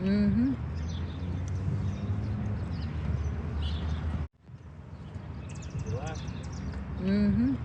Mm-hmm. Mm-hmm.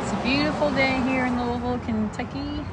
It's a beautiful day here in Louisville, Kentucky.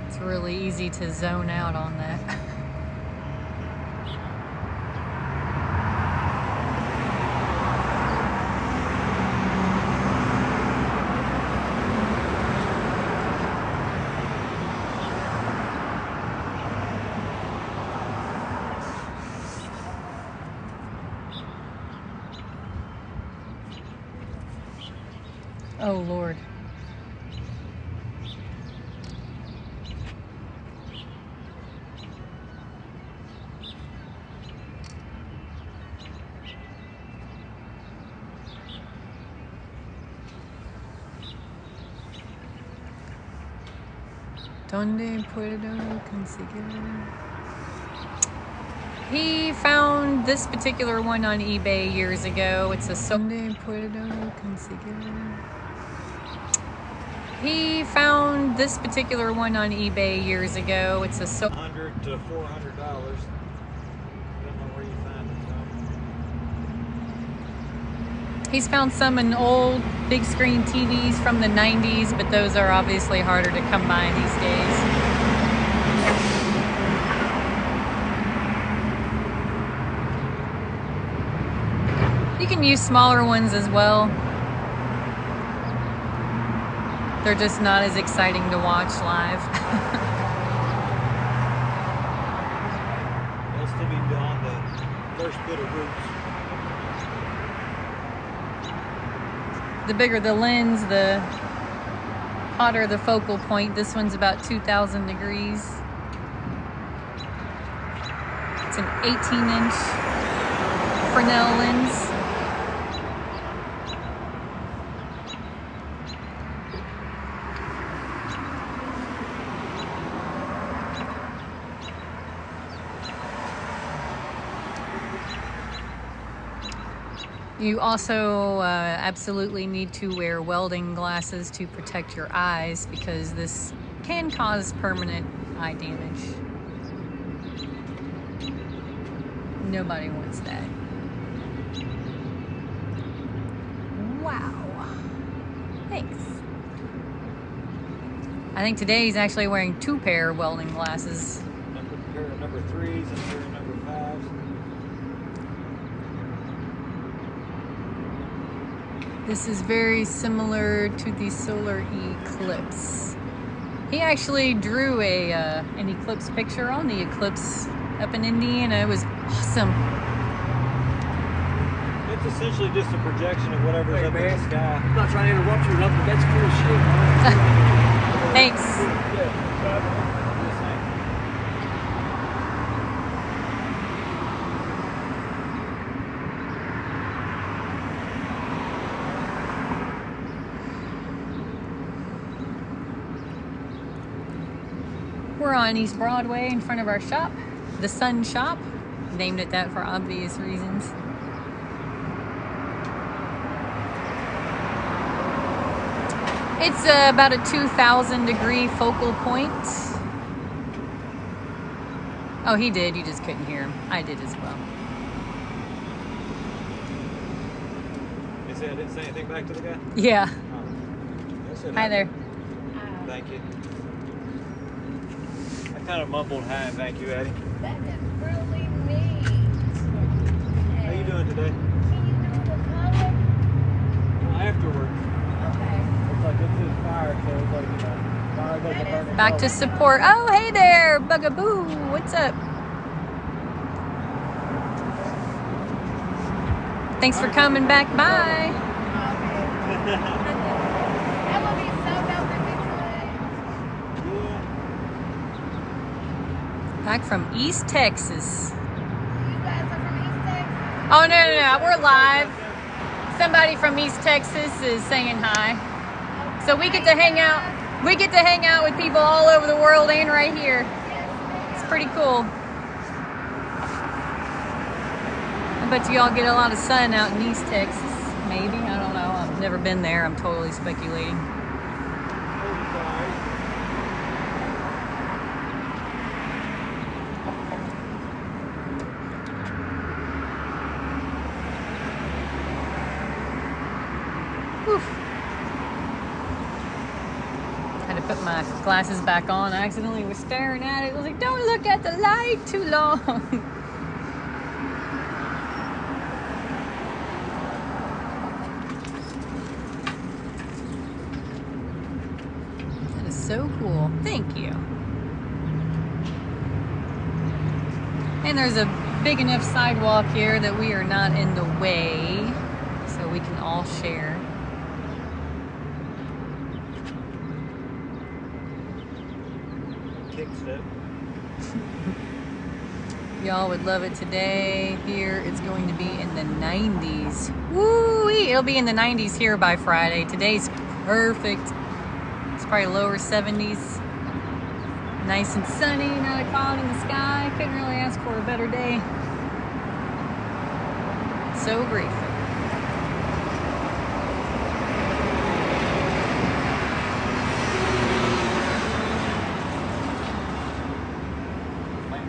It's really easy to zone out on that. Oh, Lord. ¿Dónde puedo conseguir? He found this particular one on eBay years ago. It's a ¿Dónde puedo conseguir? He found this particular one on eBay years ago. It's a $100 to $400. Don't know where you find it from. He's found some in old big screen TVs from the 90s, but those are obviously harder to come by these days. You can use smaller ones as well. They're just not as exciting to watch live. They'll still be beyond the first bit of roots. The bigger the lens, the hotter the focal point. This one's about 2,000 degrees. It's an 18-inch Fresnel lens. You also absolutely need to wear welding glasses to protect your eyes because this can cause permanent eye damage. Nobody wants that. Wow. Thanks. I think today he's actually wearing 2 pair of welding glasses. Pair of number 3s and pair of number 5s. This is very similar to the solar eclipse. He actually drew an eclipse picture on the eclipse up in Indiana. It was awesome. It's essentially just a projection of whatever's up in the sky. I'm not trying to interrupt you or nothing, but that's cool shit. Thanks. We're on East Broadway in front of our shop, the Sun Shop. Named it that for obvious reasons. It's about a 2,000 degree focal point. Oh, he did. You just couldn't hear him. I did as well. They say I didn't say anything back to the guy? Yeah. Oh. Hi there. Thank you. I kind of mumbled hi and thank you, Addie. That is really neat. How you doing today? Can you do the color? Afterwards. Okay. It's like it's his fire, so it's like, fire doesn't burn it. Back to support. Oh, hey there, Bugaboo. What's up? Thanks for coming back by. That would be so dope if we could. Yeah. Back from East Texas. You guys are from East Texas? Oh, no. We're live. Somebody from East Texas is saying hi. So we get to hang out. We get to hang out with people all over the world and right here. It's pretty cool. I bet you all get a lot of sun out in East Texas. Maybe. I don't know. I've never been there. I'm totally speculating. Had to put my glasses back on. I accidentally was staring at it. I was like, don't look at the light too long. That is so cool. Thank you. And there's a big enough sidewalk here that we are not in the way, so we can all share. Kick step. Y'all would love it today. Here it's going to be in the 90s. Woo-wee! It'll be in the 90s here by Friday. Today's perfect. It's probably lower 70s. Nice and sunny, not a cloud in the sky. Couldn't really ask for a better day. So grateful.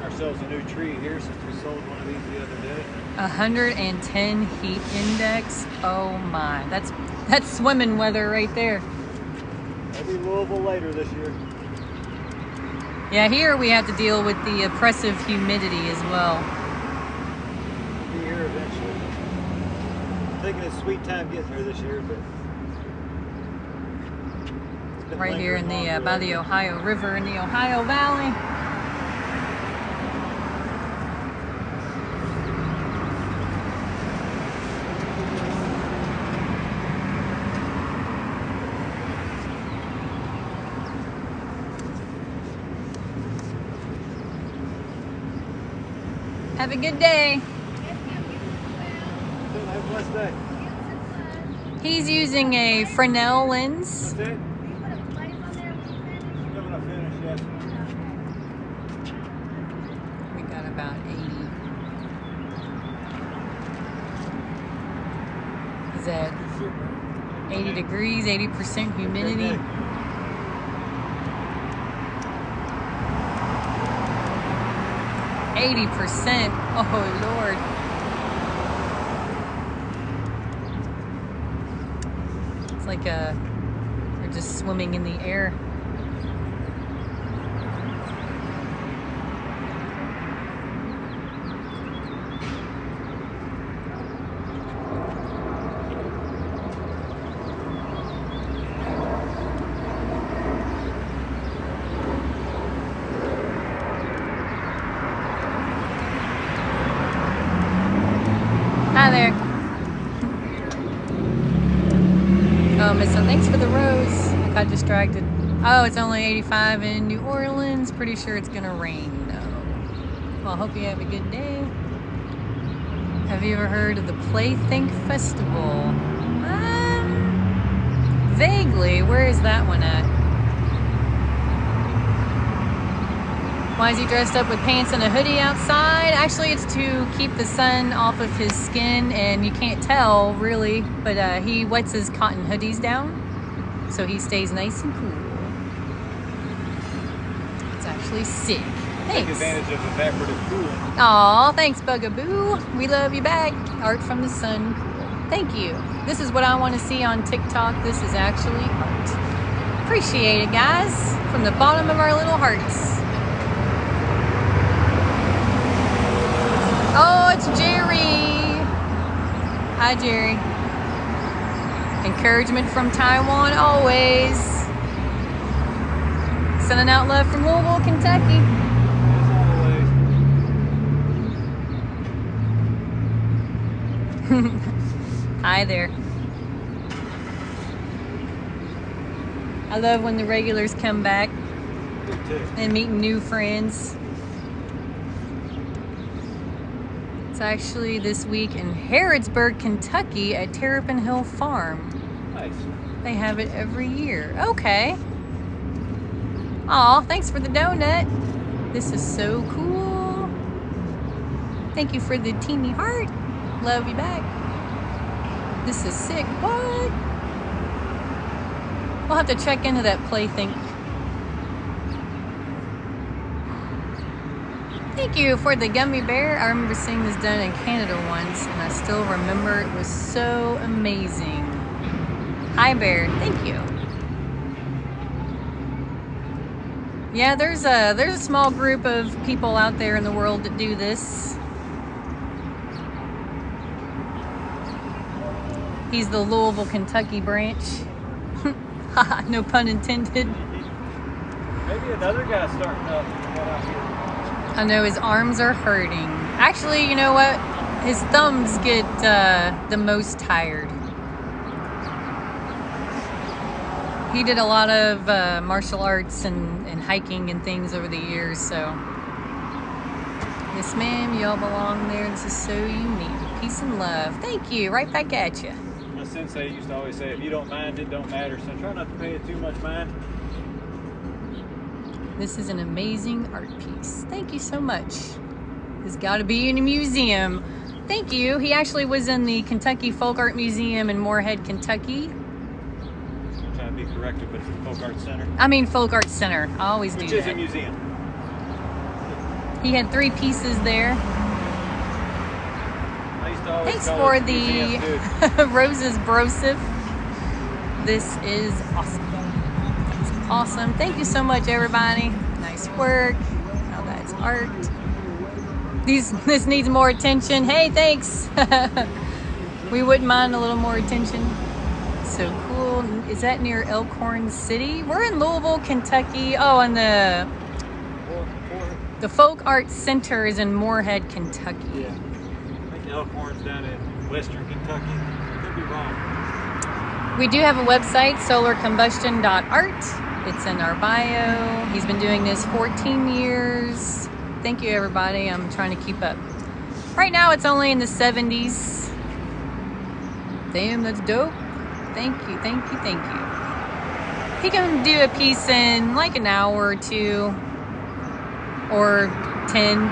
Ourselves a new tree here since we sold one of these the other day. 110 heat index. Oh my, that's swimming weather right there. Maybe Louisville later this year. Yeah, here we have to deal with the oppressive humidity as well. We'll be here eventually. Taking a sweet time getting here this year, but it's been Right here in lingering the longer by lately. the Ohio River in the Ohio Valley. Have a good day. Have a blessed day. He's using a Fresnel lens. That's it? You put a place on there when you finish? Still gonna finish, yes. We got about 80. 80 degrees, 80% humidity. 80%. Oh, Lord. It's like they're just swimming in the air. Hi there. Oh, Missa, thanks for the rose. I got distracted. Oh, it's only 85 in New Orleans. Pretty sure it's gonna rain though. Well, I hope you have a good day. Have you ever heard of the Playthink Festival? Vaguely. Where is that one at? Why is he dressed up with pants and a hoodie outside? Actually, it's to keep the sun off of his skin, and you can't tell really, but he wets his cotton hoodies down so he stays nice and cool. It's actually sick. Thanks. Take advantage of evaporative cooling. Aw, thanks, Bugaboo. We love you back. Art from the sun. Cool. Thank you. This is what I want to see on TikTok. This is actually art. Appreciate it, guys. From the bottom of our little hearts. Oh, it's Jerry. Hi, Jerry. Encouragement from Taiwan always. Sending out love from Louisville, Kentucky. Hi there. I love when the regulars come back and meeting new friends. It's actually this week in Harrodsburg, Kentucky at Terrapin Hill Farm. Nice. They have it every year. Okay. Aw, thanks for the donut. This is so cool. Thank you for the teeny heart. Love you back. This is sick. What? We'll have to check into that Playthink. Thank you for the gummy bear. I remember seeing this done in Canada once, and I still remember it was so amazing. Hi, Bear. Thank you. Yeah, there's a small group of people out there in the world that do this. He's the Louisville, Kentucky branch. No pun intended. Maybe another guy's starting up out here. I know his arms are hurting. Actually, you know what? His thumbs get the most tired. He did a lot of martial arts and hiking and things over the years, so. Yes, ma'am, y'all belong there. This is so unique. Peace and love. Thank you. Right back at you. My sensei used to always say, if you don't mind, it don't matter. So try not to pay it too much mind. This is an amazing art piece. Thank you so much. It's got to be in a museum. Thank you. He actually was in the Kentucky Folk Art Museum in Moorhead, Kentucky. I'm trying to be corrected, but it's the Folk Art Center. I mean Folk Art Center. I always do that. Which is a museum. He had 3 pieces there. I used to always Thanks call for it museum, the roses brosif. This is awesome. It's awesome. Thank you so much, everybody. Nice work. Now that's art. This needs more attention. Hey, thanks. We wouldn't mind a little more attention. So cool. Is that near Elkhorn City? We're in Louisville, Kentucky. Oh, and the Folk Art Center is in Moorhead, Kentucky. Yeah. I think Elkhorn's down in western Kentucky. Could be wrong. We do have a website, solarcombustion.art. It's in our bio. He's been doing this 14 years. Thank you, everybody. I'm trying to keep up. Right now, it's only in the 70s. Damn, that's dope. Thank you, thank you, thank you. He can do a piece in like an hour or 2 or 10.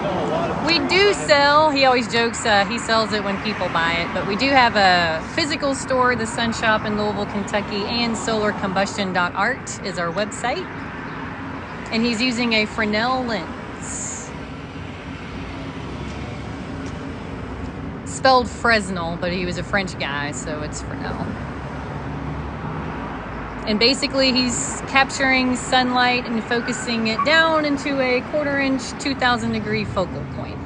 sell a lot of We do sell, he always jokes, he sells it when people buy it, but we do have a physical store, the Sun Shop in Louisville, Kentucky, and solarcombustion.art is our website. And he's using a Fresnel lens. Spelled Fresnel, but he was a French guy, so it's Fresnel. And basically he's capturing sunlight and focusing it down into a 1/4 inch, 2000 degree focal point.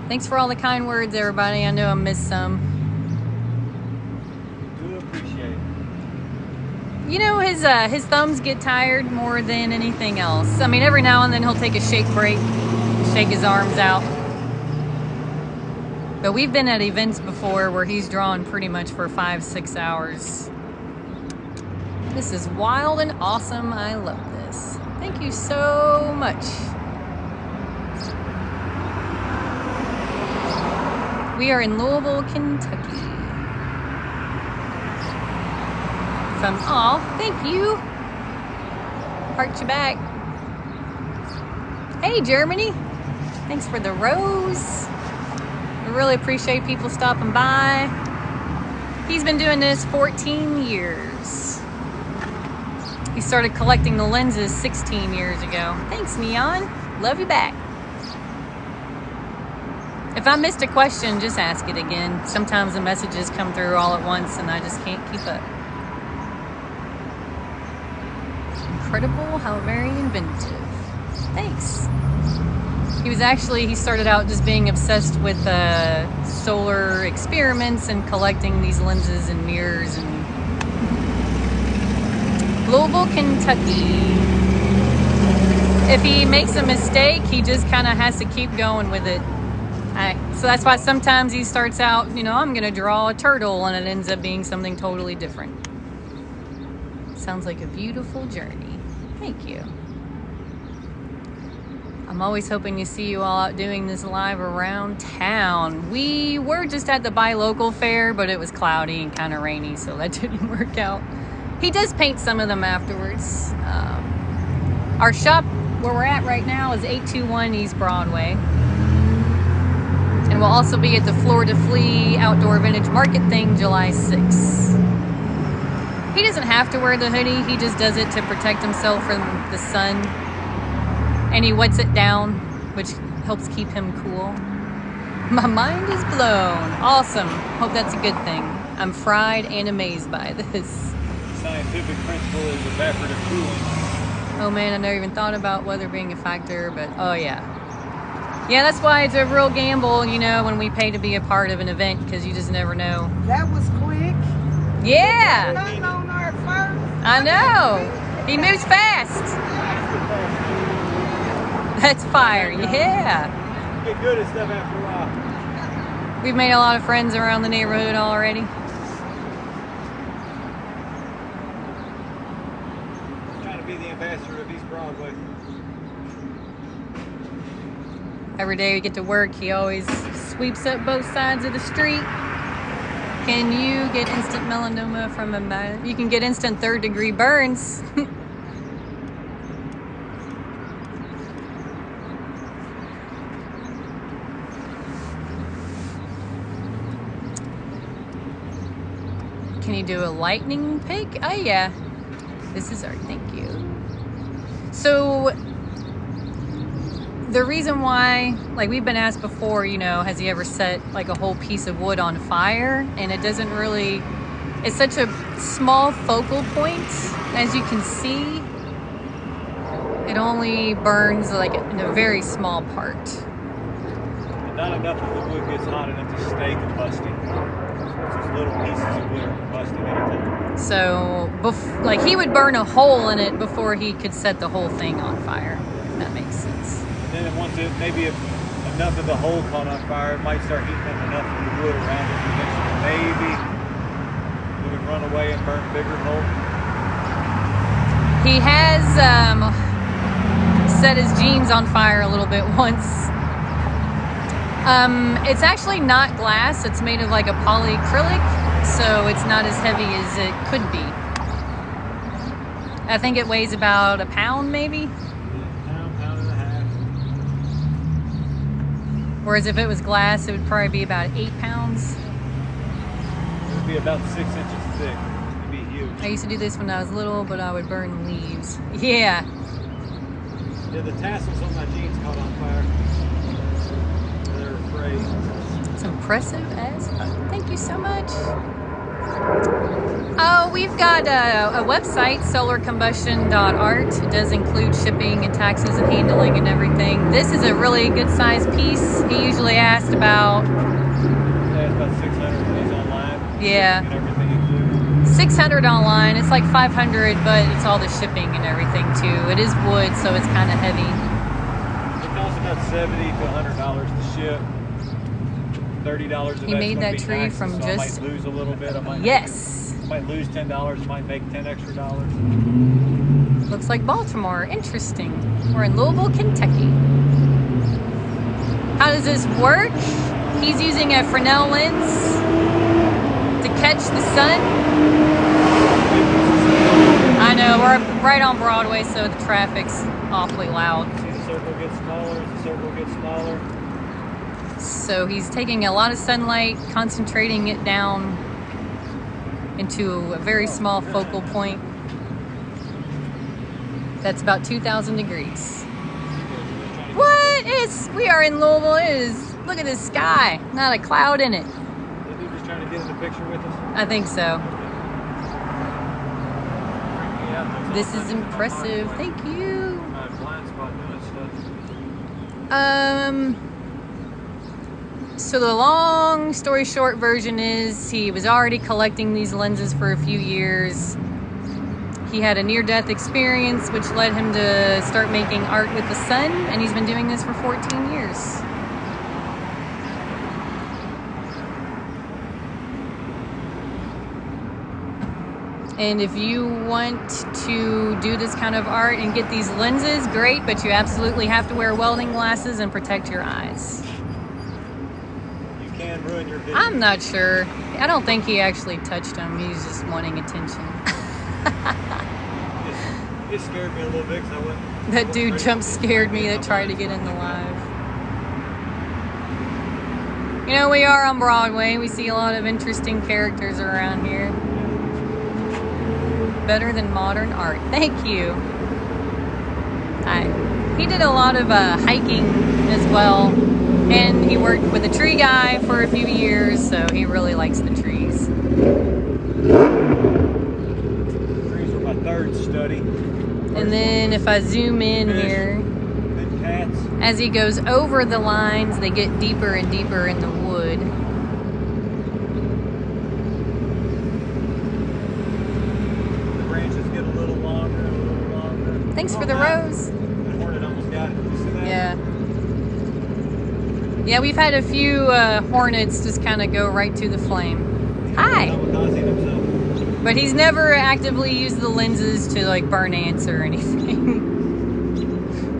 Thanks for all the kind words, everybody. I know I missed some. Do appreciate it. You know, his thumbs get tired more than anything else. I mean, every now and then he'll take a shake break, shake his arms out. But we've been at events before where he's drawn pretty much for 5-6 hours. This is wild and awesome. I love this. Thank you so much. We are in Louisville, Kentucky. Thank you. Heart you back. Hey, Germany. Thanks for the rose. I really appreciate people stopping by. He's been doing this 14 years. He started collecting the lenses 16 years ago. Thanks, Neon. Love you back. If I missed a question, just ask it again. Sometimes the messages come through all at once and I just can't keep up. Incredible, how very inventive. Thanks. He started out just being obsessed with solar experiments and collecting these lenses and mirrors in Louisville, Kentucky. If he makes a mistake, he just kind of has to keep going with it. So that's why sometimes he starts out, you know, I'm going to draw a turtle, and it ends up being something totally different. Sounds like a beautiful journey. Thank you. I'm always hoping to see you all out doing this live around town. We were just at the Buy Local fair, but it was cloudy and kind of rainy, so that didn't work out. He does paint some of them afterwards. Our shop where we're at right now is 821 East Broadway. And we'll also be at the Floor to Flee Outdoor Vintage Market thing July 6th. He doesn't have to wear the hoodie, he just does it to protect himself from the sun. And he wets it down, which helps keep him cool. My mind is blown. Awesome. Hope that's a good thing. I'm fried and amazed by this. The scientific principle is evaporative cooling. Oh man, I never even thought about weather being a factor, but oh yeah. Yeah, that's why it's a real gamble, you know, when we pay to be a part of an event, because you just never know. That was quick. Yeah! Nothing on our first. I know! He moves fast! That's fire, yeah! Get good at stuff after a while. We've made a lot of friends around the neighborhood already. Trying to be the ambassador of East Broadway. Every day we get to work, he always sweeps up both sides of the street. Can you get instant melanoma from a... You can get instant 3rd degree burns. Can you do a lightning pick? Oh yeah. This is art, thank you. So... the reason why, like we've been asked before, you know, has he ever set like a whole piece of wood on fire? And it doesn't really, it's such a small focal point. As you can see, it only burns like in a very small part. Not enough of the wood gets hot enough to stay combusting. So just little pieces of wood are combusting anytime. So, like he would burn a hole in it before he could set the whole thing on fire, if that makes sense. And then once it, maybe if enough of the hole caught on fire, it might start heating up enough of the wood around it. Eventually, maybe it would run away and burn a bigger hole. He has set his jeans on fire a little bit once. It's actually not glass. It's made of like a polyacrylic, so it's not as heavy as it could be. I think it weighs about a pound, maybe. Pound Whereas if it was glass, it would probably be about 8 pounds. It would be about 6 inches thick. It'd be huge. I used to do this when I was little, but I would burn leaves. Yeah. Yeah, the tassels on my jeans caught on fire. They're afraid. It's impressive as fuck. Thank you so much. Oh, we've got a website, solarcombustion.art. It does include shipping and taxes and handling and everything. This is a really good size piece. He usually asked about... Yeah, it's about 600 when he's online. Yeah. And everything included. 600 online. It's like 500, but it's all the shipping and everything too. It is wood, so it's kind of heavy. It costs about $70 to $100 to ship. $30 of He made that tree taxes, from so just... I might lose a little bit. I might Yes. might lose $10. Might make $10 extra. Looks like Baltimore. Interesting. We're in Louisville, Kentucky. How does this work? He's using a Fresnel lens to catch the sun. I know, we're right on Broadway, so the traffic's awfully loud. See, the circle gets smaller. The circle gets smaller. So he's taking a lot of sunlight, concentrating it down into a very small focal point. That's about 2,000 degrees. What is, we are in Louisville. It is, look at this sky, not a cloud in it. Is he just trying to get in the picture with us? I think so. Yeah, This is impressive. Thank you. My blind spot doing stuff. So the long story short version is he was already collecting these lenses for a few years. He had a near-death experience which led him to start making art with the sun, and he's been doing this for 14 years. And if you want to do this kind of art and get these lenses, great, but you absolutely have to wear welding glasses and protect your eyes. You can ruin your vision. I'm not sure. I don't think he actually touched him. He was just wanting attention. It scared me a little bit because I wouldn't. That dude jump scared me that tried to get in the live. You know, we are on Broadway. We see a lot of interesting characters around here. Better than modern art. Thank you. Hi. He did a lot of hiking as well. And he worked with a tree guy for a few years, so he really likes the trees. Trees were my third study. And then if I zoom in here, Then cats. as he goes over the lines, they get deeper and deeper in the wood. The branches get a little longer, a little longer. Thanks for Oh, the wow. rose. That hornet almost got it. Did you see that? Yeah. Yeah, we've had a few hornets just kind of go right to the flame. Hi. Kamikaze himself. But he's never actively used the lenses to like burn ants or anything.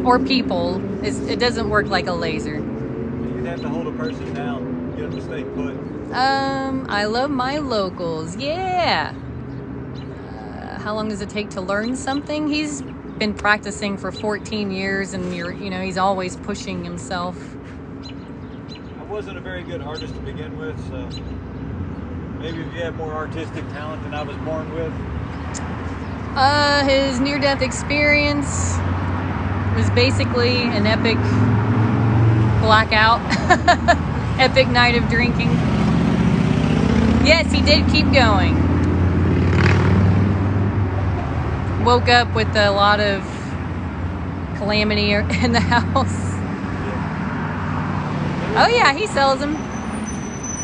Or people. It doesn't work like a laser. You'd have to hold a person down, get them to stay put. I love my locals. Yeah. How long does it take to learn something? He's been practicing for 14 years, and he's always pushing himself. I wasn't a very good artist to begin with, so maybe if you have more artistic talent than I was born with. His near-death experience was basically an epic blackout, epic night of drinking. Yes, he did keep going. Woke up with a lot of calamity in the house. Oh yeah, he sells them.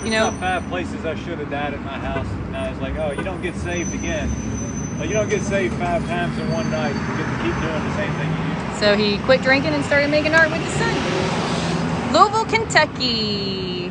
You know, About 5 places I should have died at my house, and I was like, oh, you don't get saved again. Like, you don't get saved 5 times in one night. You get to keep doing the same thing you used to. so he quit drinking and started making art with the sun. Louisville, Kentucky.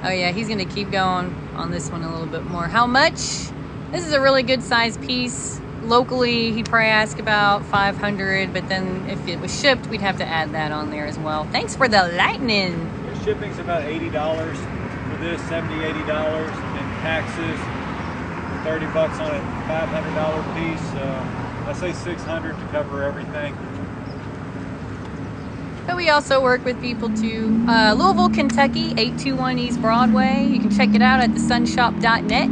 Oh yeah, he's gonna keep going on this one a little bit more. How much? This is a really good size piece. Locally, he'd probably ask about 500, but then if it was shipped, we'd have to add that on there as well. Thanks for the lightning. The shipping's about $80 for this, $70, $80, and then taxes, $30 on a $500 piece. I say $600 to cover everything. But we also work with people too. Louisville, Kentucky, 821 East Broadway. You can check it out at thesunshop.net.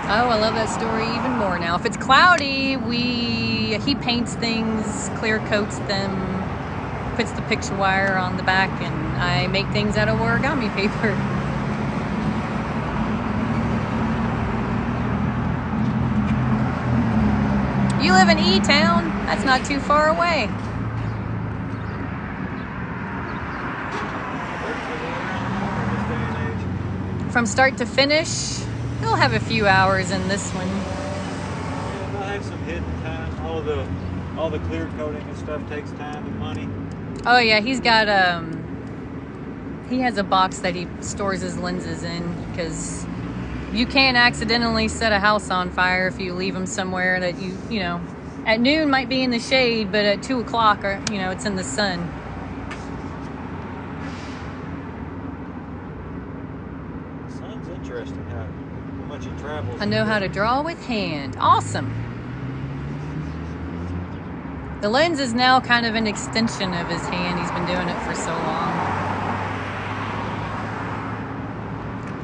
Oh, I love that story even more now. If it's cloudy, he paints things, clear coats them, puts the picture wire on the back, and I make things out of origami paper. You live in E-Town? That's not too far away. From start to finish, you'll have a few hours in this one. Yeah, they'll have some hidden time. All the clear coating and stuff takes time and money. Oh yeah, he's got he has a box that he stores his lenses in, because you can accidentally set a house on fire if you leave them somewhere that you know, at noon might be in the shade, but at 2 o'clock, or you know, it's in the sun. The sun's interesting how much it travels. I know how to draw with hand. Awesome. The lens is now kind of an extension of his hand. He's been doing it for so long.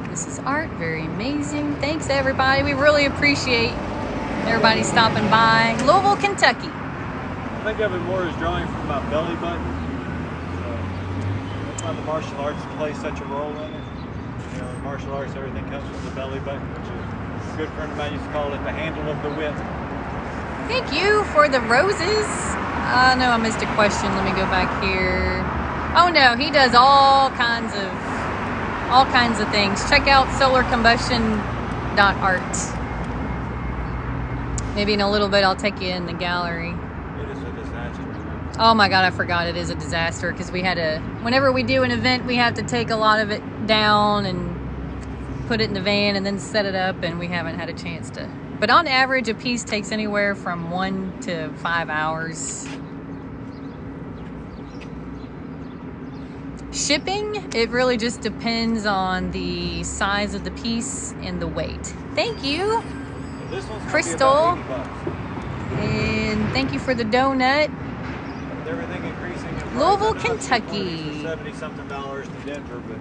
This is art, very amazing. Thanks everybody. We really appreciate everybody stopping by. Louisville, Kentucky. I think of it more as drawing from my belly button. So that's why the martial arts play such a role in it. You know, in martial arts, everything comes from the belly button, which is a good friend of mine used to call it the handle of the whip. Thank you for the roses. No, I missed a question. Let me go back here. Oh no, he does all kinds of things. Check out solarcombustion.art. Maybe in a little bit I'll take you in the gallery. It is a disaster. Oh my God, I forgot it is a disaster, because whenever we do an event, we have to take a lot of it down and put it in the van and then set it up, and we haven't had a chance to. But on average, a piece takes anywhere from 1 to 5 hours. Shipping, it really just depends on the size of the piece and the weight. Thank you, This one's Crystal. $80. And thank you for the donut. With everything increasing in price, Louisville, I know it's Kentucky. $70-something to Denver, but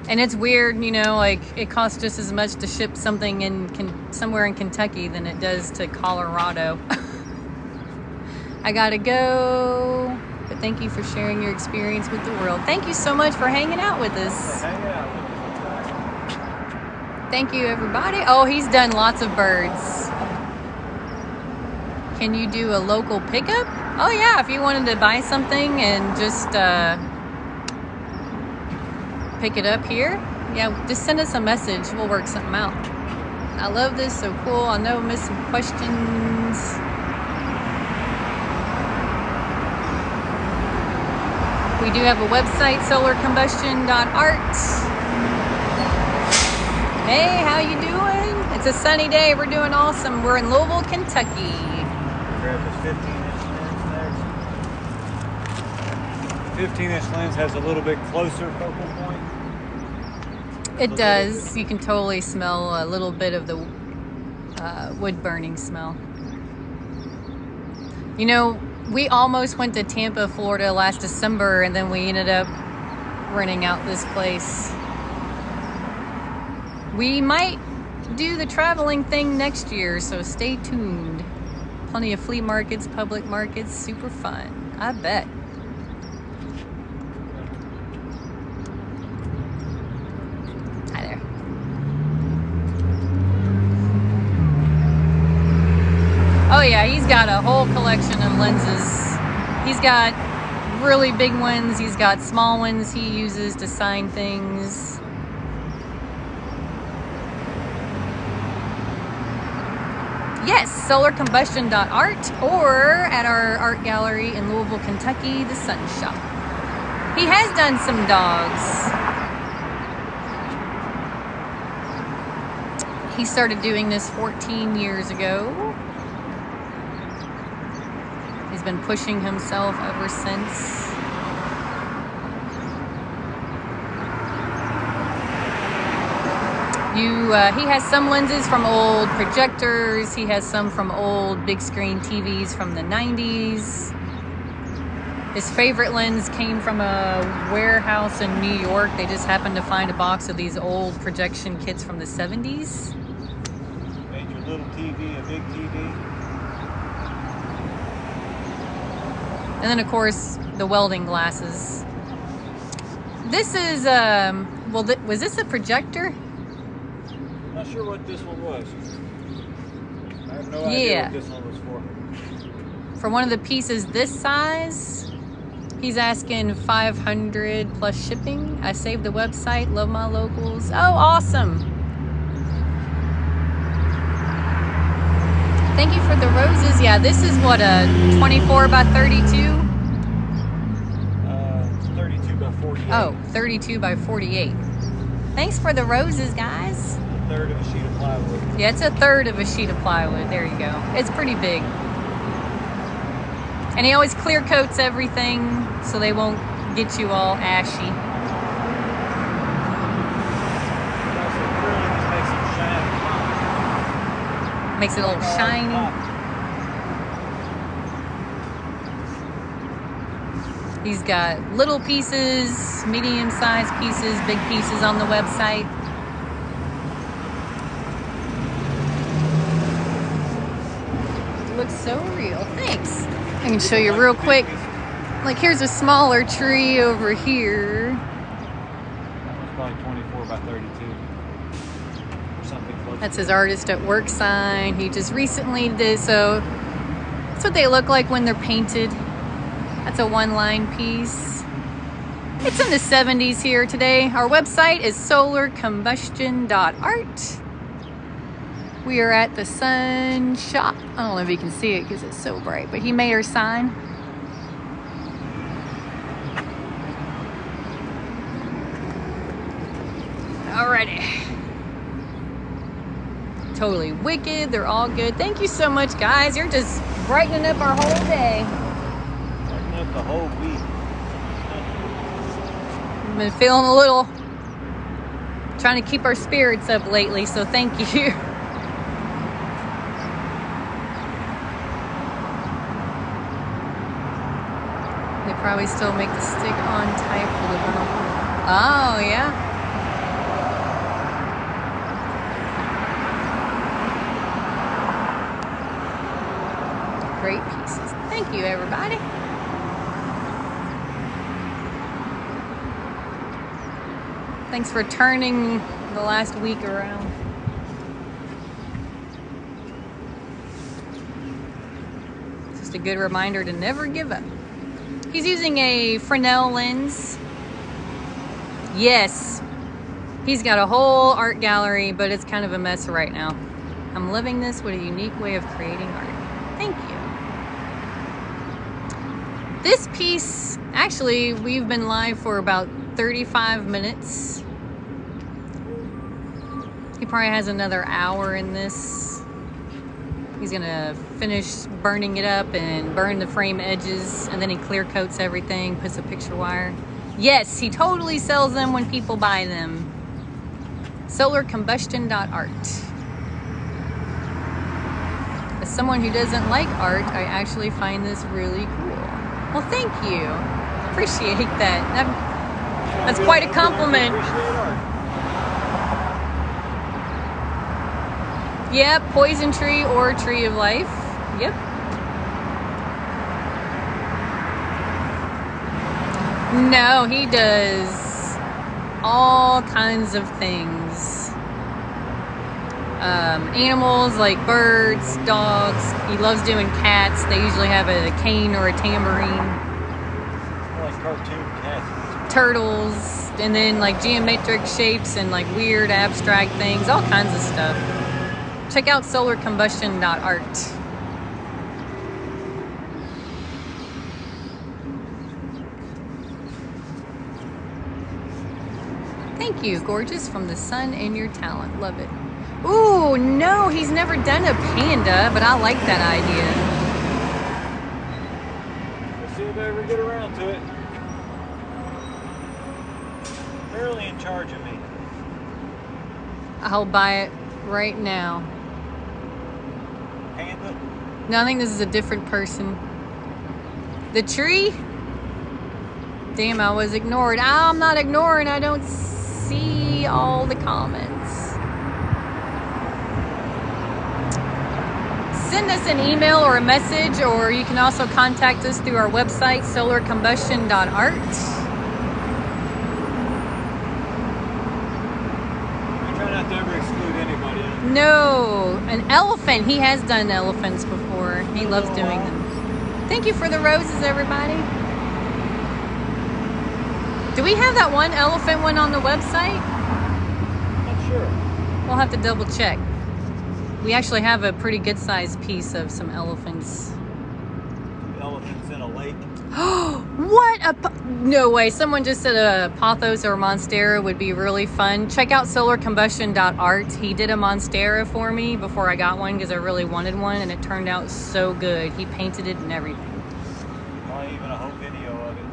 And it's weird, you know, like it costs just as much to ship something somewhere in Kentucky than it does to Colorado. I gotta go, but thank you for sharing your experience with the world. Thank you so much for hanging out with us. hang out with us. Thank you, everybody. Oh, he's done lots of birds. Can you do a local pickup? Oh yeah, if you wanted to buy something and just pick it up here, yeah, just send us a message. We'll work something out. I love this, so cool. I know I missed some questions. We do have a website, solarcombustion.art. Hey, how you doing? It's a sunny day. We're doing awesome. We're in Louisville, Kentucky. Grab this 15-inch lens there. 15-inch lens has a little bit closer focal point. It does. You can totally smell a little bit of the wood burning smell. You know, we almost went to Tampa, Florida last December, and then we ended up renting out this place. We might do the traveling thing next year, so stay tuned. Plenty of flea markets, public markets, super fun. I bet. Hi there. Oh yeah, he's got a whole collection of lenses. He's got really big ones. He's got small ones he uses to sign things. Yes, solarcombustion.art, or at our art gallery in Louisville, Kentucky, the Sun Shop. He has done some dogs. He started doing this 14 years ago. He's been pushing himself ever since. He has some lenses from old projectors. He has some from old big screen TVs from the 90s. His favorite lens came from a warehouse in New York. They just happened to find a box of these old projection kits from the 70s. Made your little TV a big TV. And then, of course, the welding glasses. This is, well, was this a projector? I'm not sure what this one was. I have no idea what this one was for. For one of the pieces this size, he's asking $500 plus shipping. I saved the website, love my locals. Oh, awesome. Thank you for the roses. Yeah, this is what, a 24 by 32? 32 by 48. Oh, 32 by 48. Thanks for the roses, guys. A third of a sheet of plywood. Yeah, it's a third of a sheet of plywood. There you go. It's pretty big. And he always clear coats everything so they won't get you all ashy. Makes it a little shiny. He's got little pieces, medium-sized pieces, big pieces on the website. It looks so real. Thanks. I can show you real quick. Like, here's a smaller tree over here. That one's probably 24 by 32. Or something close. That's his artist at work sign. He just recently did, so that's what they look like when they're painted. That's a one-line piece. It's in the 70s here today. Our website is solarcombustion.art. We are at the Sun Shop. I don't know if you can see it because it's so bright, but he made our sign. Alrighty. Totally wicked. They're all good. Thank you so much, guys. You're just brightening up our whole day. Brightening up the whole week. I've been feeling a little, trying to keep our spirits up lately, so thank you. They probably still make the stick-on type for the bottom. Oh, yeah. Great pieces. Thank you, everybody. Thanks for turning the last week around. Just a good reminder to never give up. He's using a Fresnel lens. Yes, he's got a whole art gallery, but it's kind of a mess right now. I'm loving this. What a unique way of creating art. Thank you. This piece, actually, we've been live for about 35 minutes. He probably has another hour in this. He's gonna finish burning it up and burn the frame edges, and then he clear coats everything, puts a picture wire. Yes, he totally sells them when people buy them. solarcombustion.art. As someone who doesn't like art, I actually find this really cool. Well, thank you. Appreciate that. That's quite a compliment. Yeah, poison tree or tree of life. Yep. No, he does all kinds of things. Animals like birds, dogs. He loves doing cats. They usually have a cane or a tambourine. Like cartoon cats. Turtles, and then like geometric shapes and like weird abstract things, all kinds of stuff. Check out solarcombustion.art. Thank you, gorgeous, from the sun and your talent. Love it. Ooh, no, he's never done a panda, but I like that idea. We'll see if I ever get around to it. Fairly in charge of me. I'll buy it right now. Panda? No, I think this is a different person. The tree? Damn, I was ignored. I'm not ignoring. I don't see all the comments. Send us an email or a message, or you can also contact us through our website, solarcombustion.art. I try not to ever exclude anybody. No, an elephant. He has done elephants before. He loves doing them. Thank you for the roses, everybody. Do we have that one elephant one on the website? Not sure. We'll have to double check. We actually have a pretty good sized piece of some elephants. Elephants in a lake. What a... No way. Someone just said a pothos or a monstera would be really fun. Check out solarcombustion.art. He did a monstera for me before I got one because I really wanted one, and it turned out so good. He painted it and everything. Not even a whole video of it.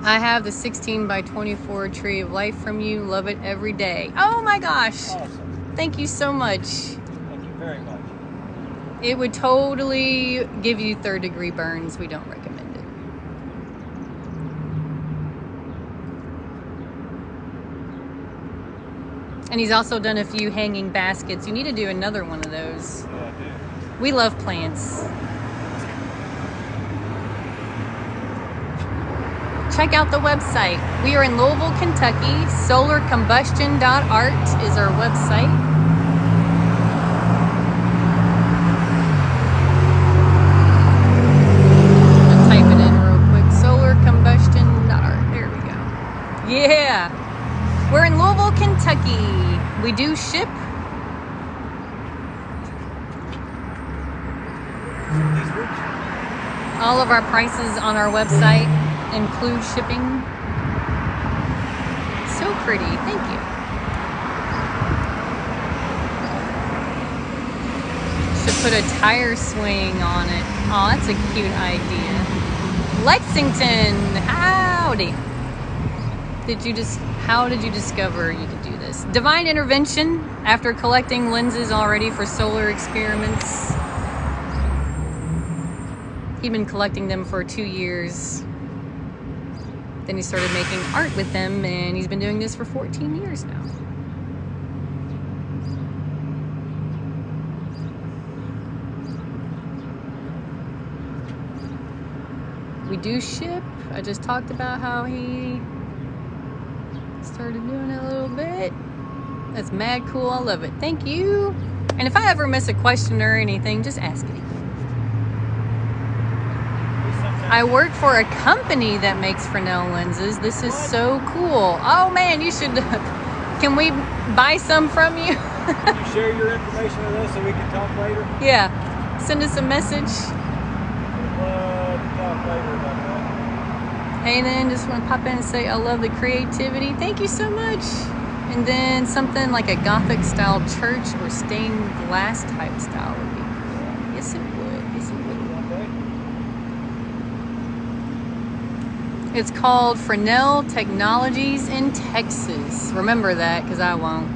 I have the 16 by 24 tree of life from you. Love it every day. Oh my gosh. Awesome. Thank you so much. Thank you very much. It would totally give you third-degree burns. We don't recommend it. And he's also done a few hanging baskets. You need to do another one of those. Yeah, I do. We love plants. Check out the website. We are in Louisville, Kentucky. Solarcombustion.art is our website. I'll type it in real quick. Solarcombustion.art. There we go. Yeah. We're in Louisville, Kentucky. We do ship. All of our prices on our website include shipping. So pretty. Thank you. Should put a tire swing on it. Oh, that's a cute idea. Lexington, howdy. How did you discover you could do this? Divine intervention after collecting lenses already for solar experiments. He'd been collecting them for 2 years. Then he started making art with them, and he's been doing this for 14 years now. We do ship. I just talked about how he started doing it a little bit. That's mad cool. I love it. Thank you. And if I ever miss a question or anything, just ask it. I work for a company that makes Fresnel lenses. This is so cool. Oh man, you should. Can we buy some from you? Can you share your information with us so we can talk later? Yeah. Send us a message. Talk later about that. Hey, then just want to pop in and say I love the creativity. Thank you so much. And then something like a Gothic style church or stained glass type style would be cool. Yes, it would. Yes, it would. It's called Fresnel Technologies in Texas. Remember that, because I won't.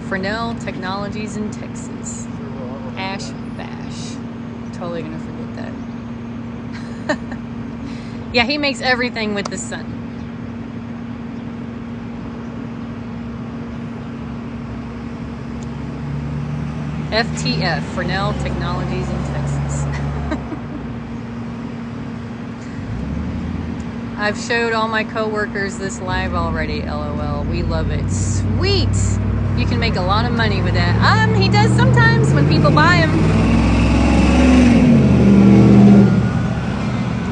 Fresnel Technologies in Texas. Ash Bash. Totally gonna forget that. Yeah, he makes everything with the sun. FTF, Fresnel Technologies in Texas. I've showed all my coworkers this live already, LOL. We love it. Sweet! You can make a lot of money with that. He does sometimes when people buy them.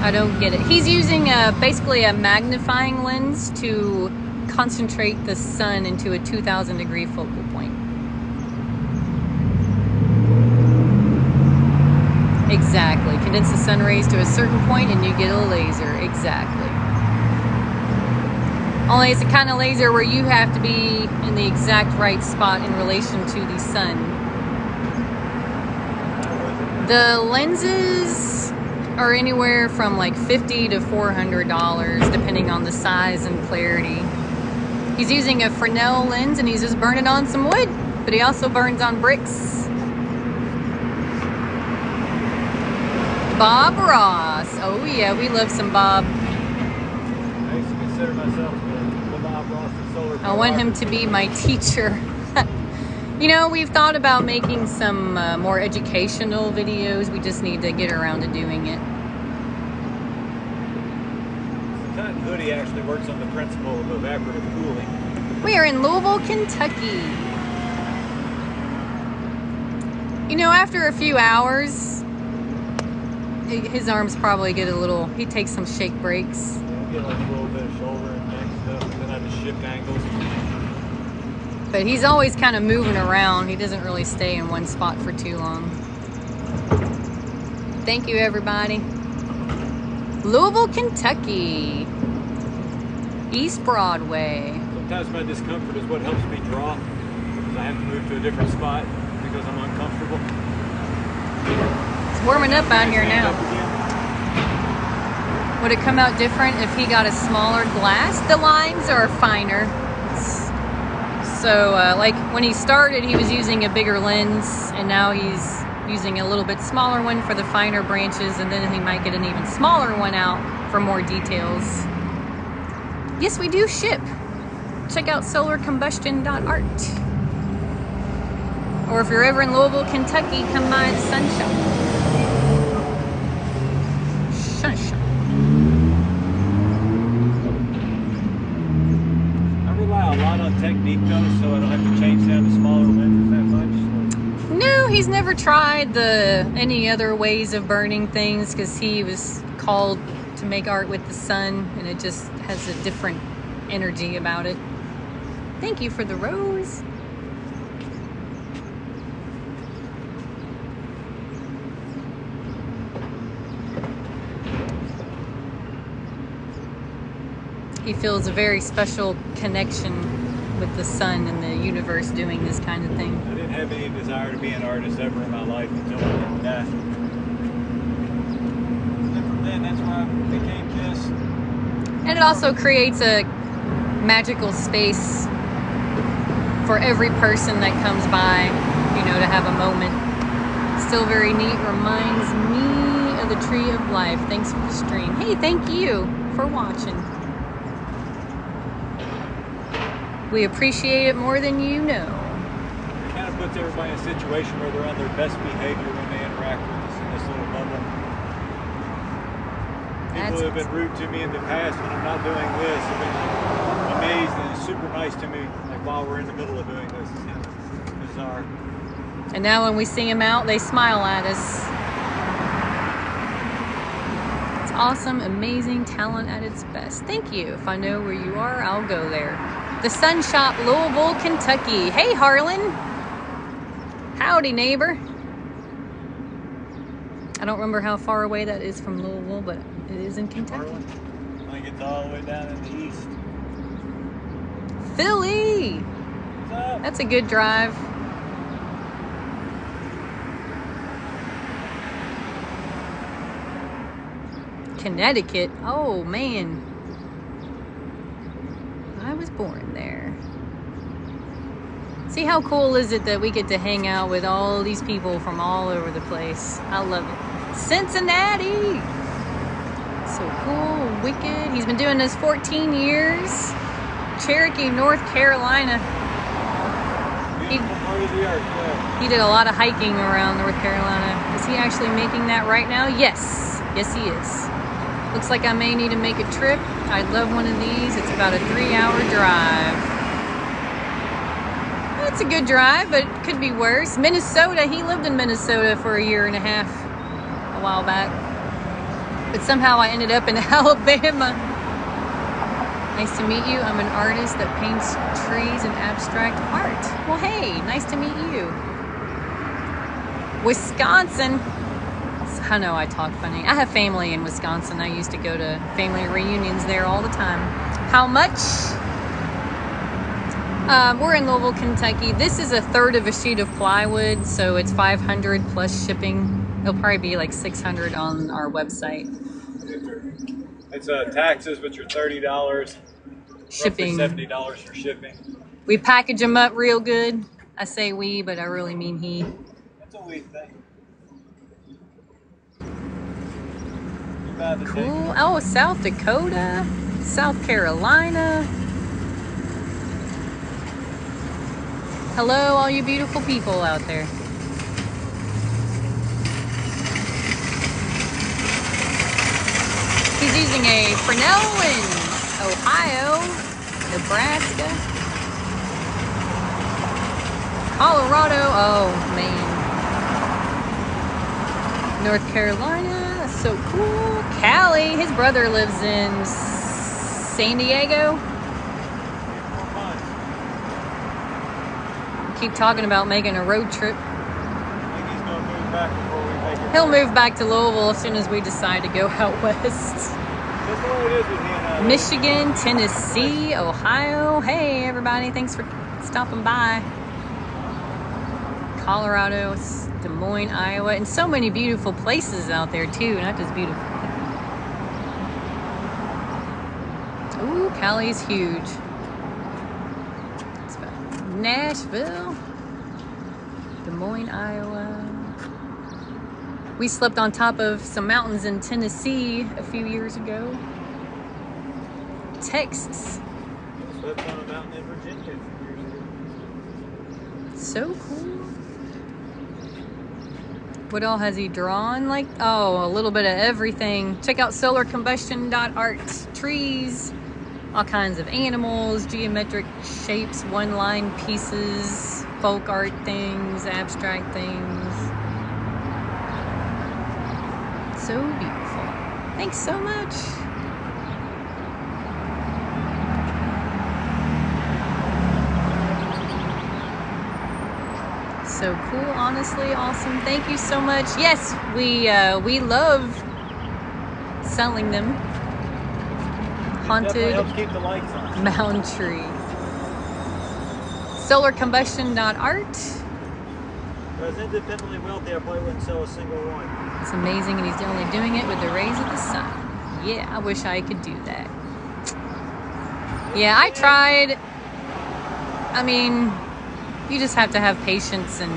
I don't get it. He's using basically a magnifying lens to concentrate the sun into a 2,000 degree focal point. Exactly. Condense the sun rays to a certain point and you get a laser. Exactly. Only it's the kind of laser where you have to be in the exact right spot in relation to the sun. The lenses are anywhere from like $50 to $400 depending on the size and clarity. He's using a Fresnel lens and he's just burning on some wood, but he also burns on bricks. Bob Ross. Oh yeah, we love some Bob. I used to consider myself the Bob Ross of solar. I want him to be my teacher. You know, we've thought about making some more educational videos. We just need to get around to doing it. The cotton hoodie actually works on the principle of evaporative cooling. We are in Louisville, Kentucky. You know, after a few hours, his arms probably get a little, he takes some shake breaks. Yeah, get like a little bit of shoulder and neck stuff, and then I just shift angles. But he's always kind of moving around. He doesn't really stay in one spot for too long. Thank you, everybody. Louisville, Kentucky. East Broadway. Sometimes my discomfort is what helps me draw, because I have to move to a different spot because I'm uncomfortable. It's warming up out here now. Would it come out different if he got a smaller glass? The lines are finer. So like when he started, he was using a bigger lens, and now he's using a little bit smaller one for the finer branches, and then he might get an even smaller one out for more details. Yes, we do ship. Check out solarcombustion.art. Or if you're ever in Louisville, Kentucky, come by the Sun Shop. Sun Shop. A lot on technique though, so I don't have to change down to smaller lenses that much. No, he's never tried any other ways of burning things because he was called to make art with the sun, and it just has a different energy about it. Thank you for the rose. He feels a very special connection with the sun and the universe doing this kind of thing. I didn't have any desire to be an artist ever in my life until I did that. And from then, that's where I became this. And it also creates a magical space for every person that comes by, you know, to have a moment. Still very neat. Reminds me of the tree of life. Thanks for the stream. Hey, thank you for watching. We appreciate it more than you know. It kind of puts everybody in a situation where they're on their best behavior when they interact with us in this little bubble. People who have been rude to me in the past when I'm not doing this have been amazed and super nice to me, like while we're in the middle of doing this. It's kind of bizarre. And now when we see them out, they smile at us. It's awesome, amazing, talent at its best. Thank you. If I know where you are, I'll go there. The Sun Shop, Louisville, Kentucky. Hey, Harlan. Howdy, neighbor. I don't remember how far away that is from Louisville, but it is in Kentucky. Harlan? I think it's all the way down in the east. Philly. What's up? That's a good drive. Connecticut. Oh, man. I was born there. See how cool is it that we get to hang out with all these people from all over the place. I love it. Cincinnati! So cool, wicked. He's been doing this 14 years. Cherokee, North Carolina. He did a lot of hiking around North Carolina. Is he actually making that right now? Yes. Yes, he is. Looks like I may need to make a trip. I'd love one of these. It's about a 3-hour drive. It's a good drive, but it could be worse. Minnesota, he lived in Minnesota for a year and a half a while back. But somehow I ended up in Alabama. Nice to meet you. I'm an artist that paints trees and abstract art. Well, hey, nice to meet you. Wisconsin. I know I talk funny. I have family in Wisconsin. I used to go to family reunions there all the time. How much? We're in Louisville, Kentucky. This is a third of a sheet of plywood, so it's $500 plus shipping. It'll probably be like $600 on our website. It's taxes, which are $30. shipping. Roughly $70 for shipping. We package them up real good. I say we, but I really mean he. That's a we thing. You buy the Cool. ticket. Oh, South Dakota, South Carolina. Hello, all you beautiful people out there. He's using a Fresnel in Ohio, Nebraska, Colorado. Oh man, North Carolina. That's so cool. Cali. His brother lives in San Diego. Keep talking about making a road trip. I think he's going to move back before we make it. He'll move back to Louisville as soon as we decide to go out west. That's the way it is with him now. Michigan, Tennessee, Ohio. Hey, everybody. Thanks for stopping by. Colorado, Des Moines, Iowa, and so many beautiful places out there, too. Not just beautiful. Ooh, Cali's huge. It's about Nashville, Des Moines, Iowa. We slept on top of some mountains in Tennessee a few years ago. Texas. Slept on a mountain in Virginia a few years ago. So cool. What all has he drawn? Like, oh, a little bit of everything. Check out solarcombustion.art. Trees, all kinds of animals, geometric shapes, one-line pieces, folk art things, abstract things. So beautiful. Thanks so much. So cool, honestly, awesome. Thank you so much. Yes, we love selling them. Definitely Haunted helps keep the lights on. mound tree. Solarcombustion.art. If I was independently wealthy, I probably wouldn't sell a single one. It's amazing, and he's only doing it with the rays of the sun. Yeah, I wish I could do that. Yeah, I tried. I mean, you just have to have patience and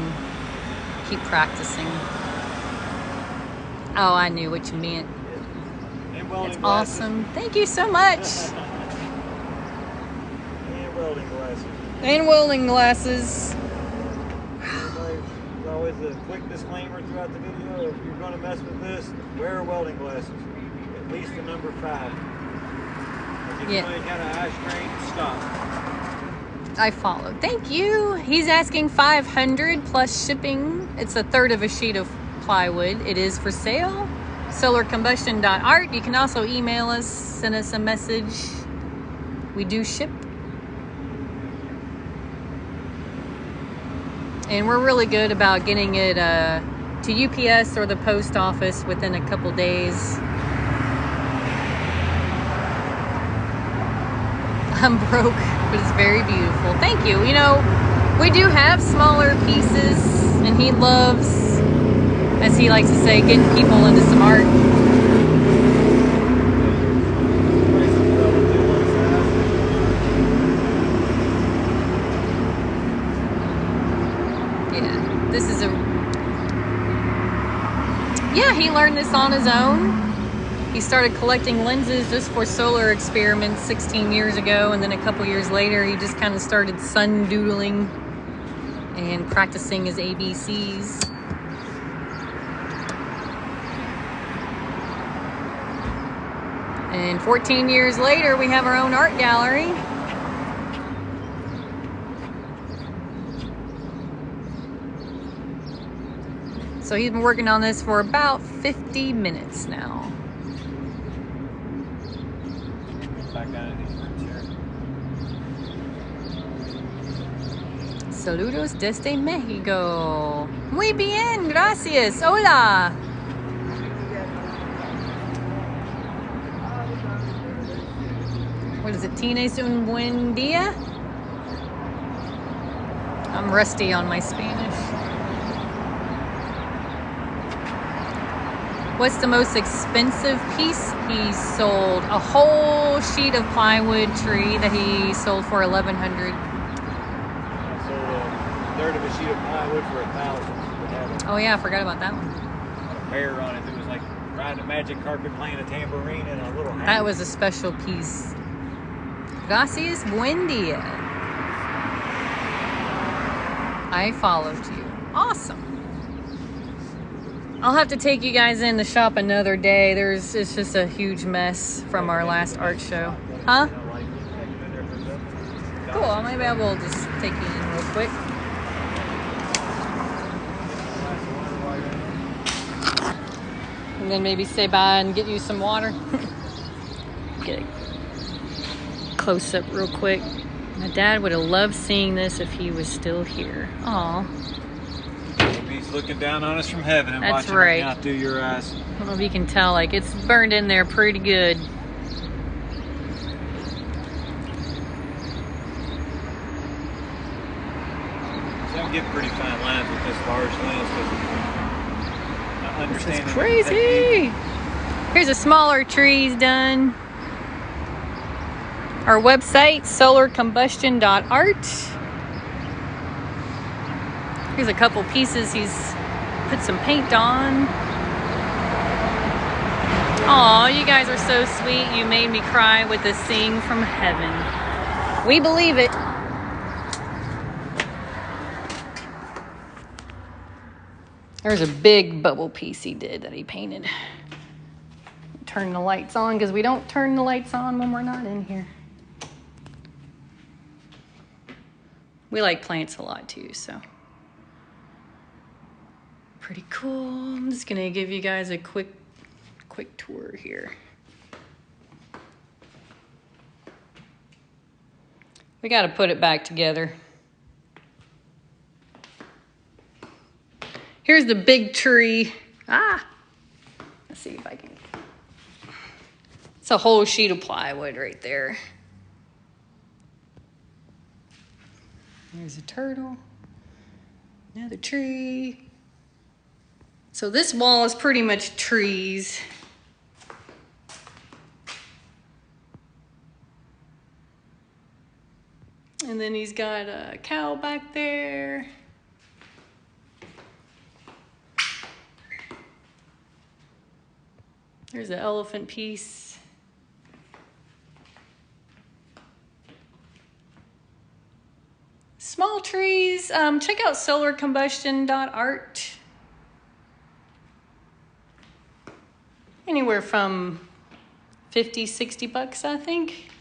keep practicing. Oh, I knew what you meant. And welding That's glasses. awesome. Thank you so much. And welding glasses. And welding glasses. There's always a quick disclaimer throughout the video. If you're going to mess with this, wear welding glasses. At least the number 5. If you Yeah. any kind of eye strain, stop. I followed. Thank you. He's asking $500 plus shipping. It's a third of a sheet of plywood. It is for sale. Solarcombustion.art. You can also email us, send us a message. We do ship. And we're really good about getting it to UPS or the post office within a couple days. I'm broke, but it's very beautiful. Thank you. You know, we do have smaller pieces, and he loves, as he likes to say, getting people into some art. Yeah, this is yeah, he learned this on his own. He started collecting lenses just for solar experiments 16 years ago, and then a couple years later he just kind of started sun doodling and practicing his ABCs. And 14 years later we have our own art gallery. So he's been working on this for about 50 minutes now. Back down in these rooms here. Saludos desde México. Muy bien, gracias. Hola. What is it? Tienes un buen día? I'm rusty on my Spanish. What's the most expensive piece? He sold a whole sheet of plywood tree that he sold for $1,100. I sold a third of a sheet of plywood for $1,000. Oh yeah, I forgot about that one. A bear on it. It was like riding a magic carpet, playing a tambourine, and a little hat. That was a special piece. Gracias, buen dia. I followed you. Awesome. I'll have to take you guys in the shop another day. It's just a huge mess from our last art show. Huh? Cool. Maybe I will just take you in real quick. And then maybe say bye and get you some water. Get a close up real quick. My dad would have loved seeing this if he was still here. Aw. He's looking down on us from heaven and That's watching right. us out through your eyes. I don't know if you can tell, like it's burned in there pretty good. So I can get pretty fine lines with this large lens because I understand. This is crazy. Here's a smaller trees done. Our website, solarcombustion.art. Here's a couple pieces he's put some paint on. Aw, you guys are so sweet. You made me cry with a sing from heaven. We believe it. There's a big bubble piece he did that he painted. Turn the lights on because we don't turn the lights on when we're not in here. We like plants a lot too, so. Pretty cool. I'm just gonna give you guys a quick tour here. We gotta put it back together. Here's the big tree. Let's see if I can. It's a whole sheet of plywood right there. There's a turtle. Another tree. So this wall is pretty much trees. And then he's got a cow back there. There's an elephant piece. Small trees. Check out solarcombustion.art. Anywhere from 50, 60 bucks, I think.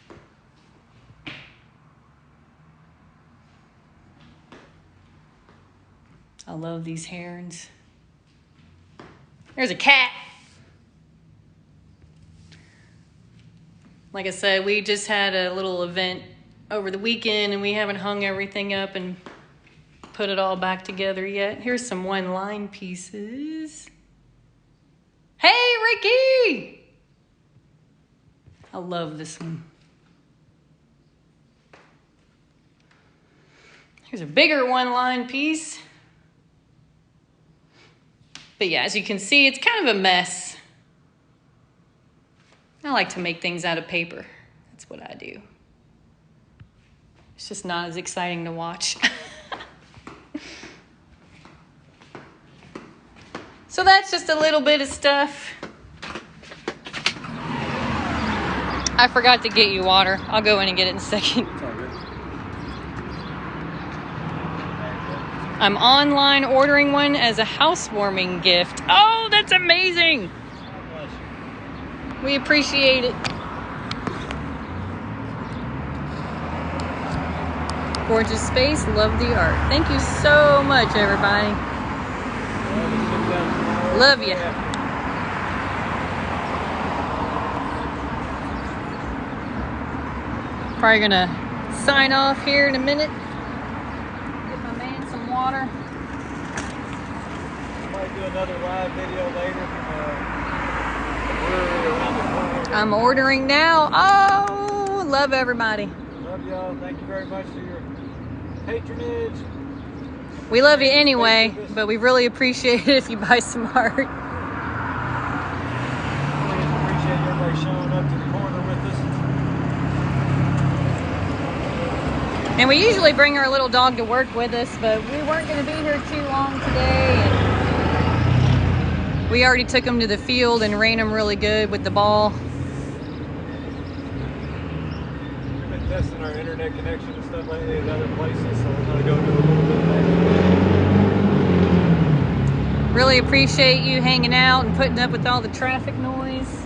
I love these herons. There's a cat. Like I said, we just had a little event over the weekend and we haven't hung everything up and put it all back together yet. Here's some one-line pieces. Hey, Ricky! I love this one. Here's a bigger one-line piece. But yeah, as you can see, it's kind of a mess. I like to make things out of paper. That's what I do. It's just not as exciting to watch. So that's just a little bit of stuff. I forgot to get you water. I'll go in and get it in a second. I'm online ordering one as a housewarming gift. Oh, that's amazing. We appreciate it. Gorgeous space, love the art. Thank you so much, everybody. Love you. Probably gonna sign off here in a minute. Get my man some water. Might do another live video later from the brewery around the corner. I'm ordering now. Oh, love everybody. Love y'all. Thank you very much for your patronage. We love you anyway, but we really appreciate it if you buy some art. And we usually bring our little dog to work with us, but we weren't going to be here too long today. And we already took him to the field and ran him really good with the ball. We've been testing our internet connection and stuff lately at other places, so we're going to go do a little bit of that. Really appreciate you hanging out and putting up with all the traffic noise.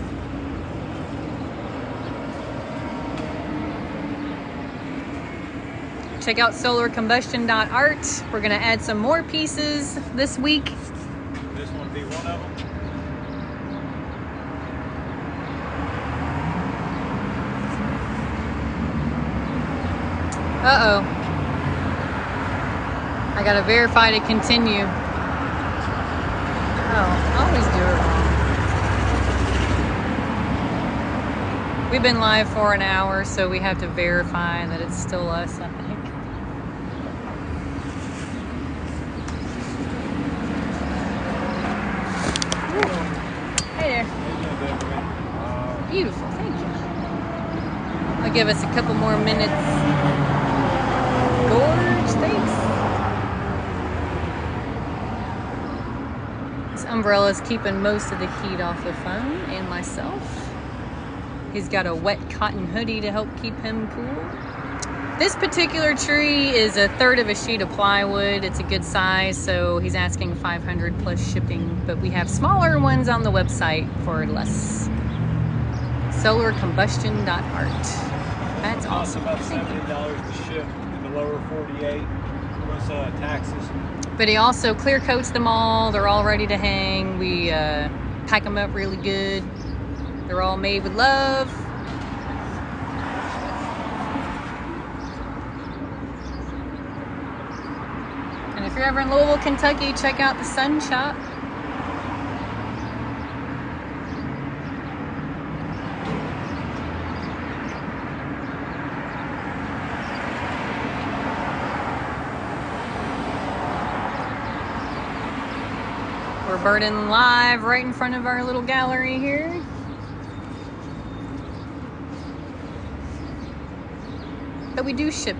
Check out solarcombustion.art. We're going to add some more pieces this week. This one will be one of them. Uh-oh. I got to verify to continue. Oh, I always do it wrong. We've been live for an hour, so we have to verify that it's still us, I think. Hey there. Beautiful, thank you. I'll give us a couple more minutes. Gorge, thanks. This umbrella's keeping most of the heat off the phone and myself. He's got a wet cotton hoodie to help keep him cool. This particular tree is 1/3 of a sheet of plywood. It's a good size, so he's asking $500 plus shipping, but we have smaller ones on the website for less. Solarcombustion.art. That's awesome. About $70 to ship in the lower 48 plus taxes. But he also clear coats them all. They're all ready to hang. We pack them up really good. They're all made with love. And if you're ever in Louisville, Kentucky, check out the Sun Shop. We're burning live right in front of our little gallery here. But we do ship.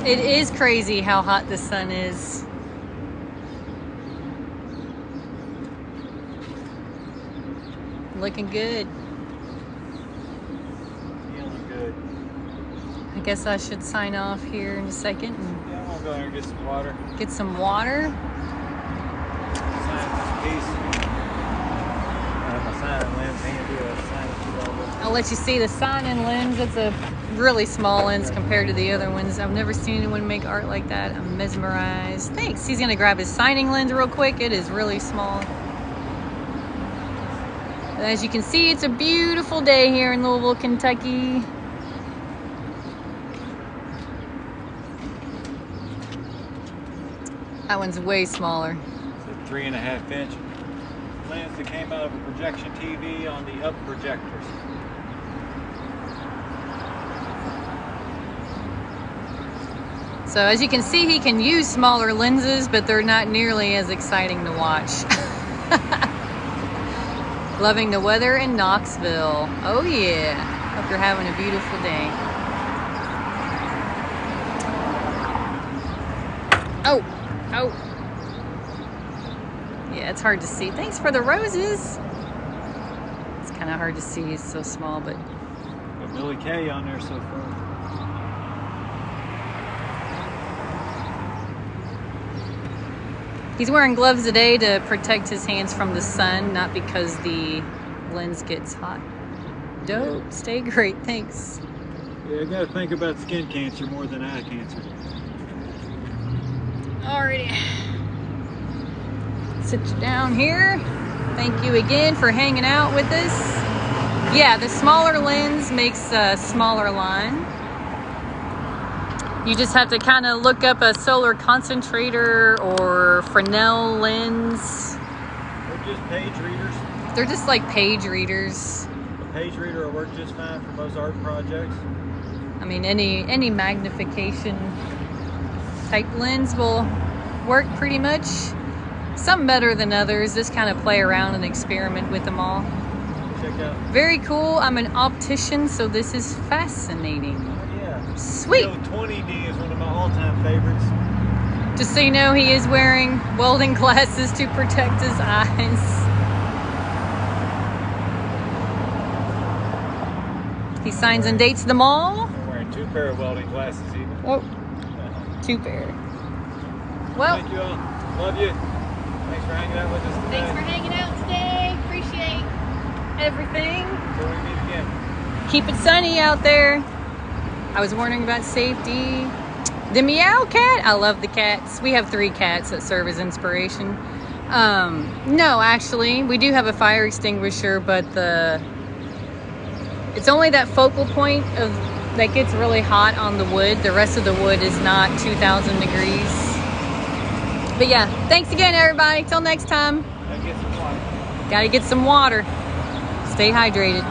It is crazy how hot the sun is. Looking good. Feeling good. I guess I should sign off here in a second and Yeah, we'll go there and get some water. get some water. Sign this piece. I have my signing lens handy. I'll sign it to all this. I'll let you see the sign-in lens. It's a really small lens compared to the other ones. I've never seen anyone make art like that. I'm mesmerized. Thanks. He's gonna grab his signing lens real quick. It is really small. But as you can see, it's a beautiful day here in Louisville, Kentucky. That one's way smaller. It's a 3.5 inch lens that came out of a projection TV on the up projectors. So as you can see, he can use smaller lenses, but they're not nearly as exciting to watch. Loving the weather in Knoxville. Oh yeah. Hope you're having a beautiful day. Oh, oh. Yeah, it's hard to see. Thanks for the roses. It's kind of hard to see. It's so small, but Got Billy Kay on there so far. he's wearing gloves today to protect his hands from the sun, not because the lens gets hot. Dope. Stay great. Thanks. Yeah, I gotta think about skin cancer more than eye cancer. Alrighty. Sit you down here. Thank you again for hanging out with us. Yeah, the smaller lens makes a smaller line. You just have to kind of look up a solar concentrator or Fresnel lens. They're just page readers. They're just like page readers. A page reader will work just fine for most art projects. I mean, any magnification type lens will work pretty much. Some better than others. Just kind of play around and experiment with them all. Check out. Very cool. I'm an optician, so this is fascinating. Oh, yeah. Sweet. You know, 20D is one of my all-time favorites. Just so you know, he is wearing welding glasses to protect his eyes. He signs and dates them all. I'm wearing 2 pair of welding glasses even. Oh, 2 pair. Well, Thank you all. Love you. Thanks for hanging out with us today. Thanks for hanging out today. Appreciate everything. Until we meet again. Keep it sunny out there. I was wondering about safety. The meow cat. I love the cats. We have 3 cats that serve as inspiration. No, actually, we do have a fire extinguisher, but it's only that focal point of that gets really hot on the wood. The rest of the wood is not 2,000 degrees. But yeah, thanks again, everybody. Till next time. Gotta get some water. Gotta get some water. Stay hydrated.